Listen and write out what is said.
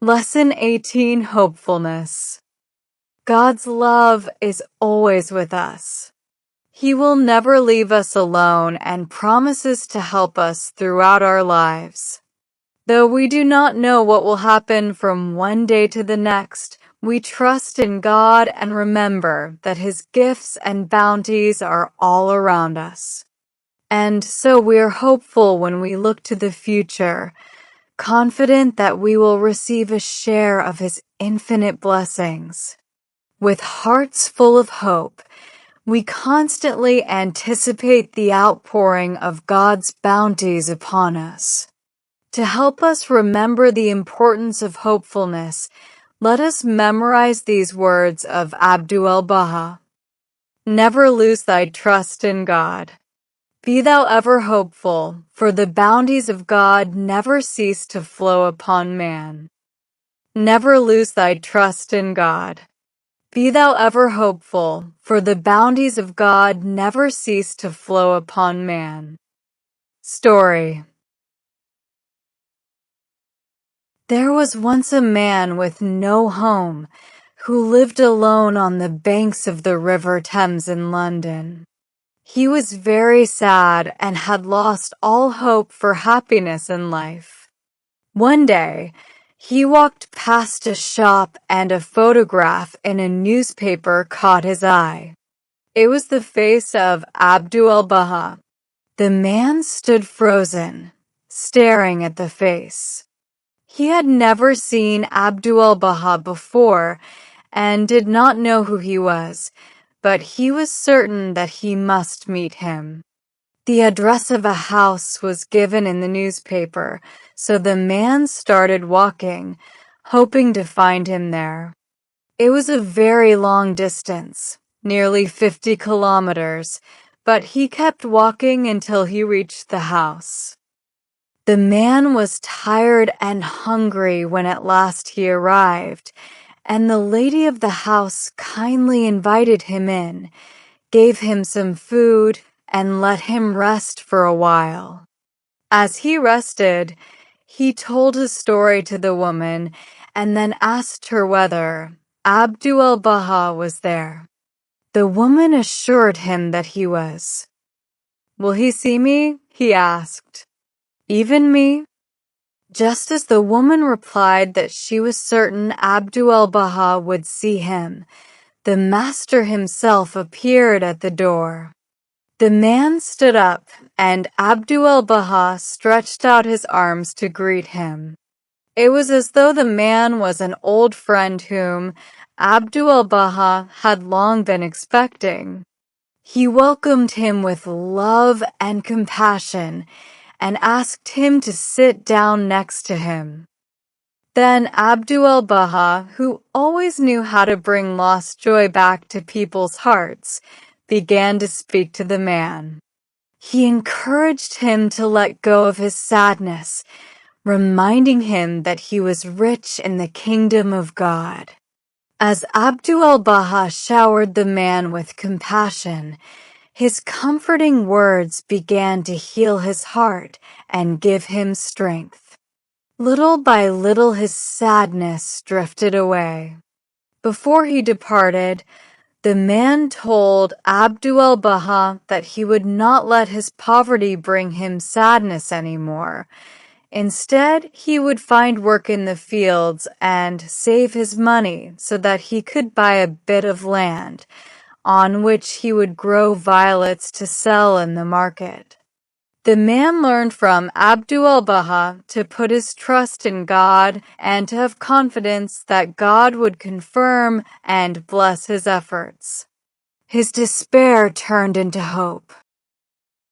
Lesson 18, Hopefulness. God's love is always with us. He will never leave us alone and promises to help us throughout our lives. Though we do not know what will happen from one day to the next, we trust in God and remember that His gifts and bounties are all around us. And so we are hopeful when we look to the future, confident that we will receive a share of His infinite blessings. With hearts full of hope, we constantly anticipate the outpouring of God's bounties upon us. To help us remember the importance of hopefulness, let us memorize these words of Abdul-Baha. Never lose thy trust in God. Be thou ever hopeful, for the bounties of God never cease to flow upon man. Never lose thy trust in God. Be thou ever hopeful, for the bounties of God never cease to flow upon man. Story. There was once a man with no home who lived alone on the banks of the River Thames in London. He was very sad and had lost all hope for happiness in life. One day, he walked past a shop and a photograph in a newspaper caught his eye. It was the face of Abdul-Baha. The man stood frozen, staring at the face. He had never seen Abdul-Baha before and did not know who he was, but he was certain that he must meet him. The address of a house was given in the newspaper, so the man started walking, hoping to find him there. It was a very long distance, nearly 50 kilometers, but he kept walking until he reached the house. The man was tired and hungry when at last he arrived, and the lady of the house kindly invited him in, gave him some food, and let him rest for a while. As he rested, he told his story to the woman and then asked her whether Abdul-Baha was there. The woman assured him that he was. "Will he see me?" he asked. "Even me?" Just as the woman replied that she was certain Abdul-Baha would see him, the master himself appeared at the door. The man stood up, and Abdul-Baha stretched out his arms to greet him. It was as though the man was an old friend whom Abdul-Baha had long been expecting. He welcomed him with love and compassion and asked him to sit down next to him. Then Abdul-Baha, who always knew how to bring lost joy back to people's hearts, began to speak to the man. He encouraged him to let go of his sadness, reminding him that he was rich in the kingdom of God. As Abdul-Baha showered the man with compassion, his comforting words began to heal his heart and give him strength. Little by little his sadness drifted away. Before he departed, the man told Abdul-Baha that he would not let his poverty bring him sadness anymore. Instead, he would find work in the fields and save his money so that he could buy a bit of land, on which he would grow violets to sell in the market. The man learned from Abdul-Baha to put his trust in God and to have confidence that God would confirm and bless his efforts. His despair turned into hope.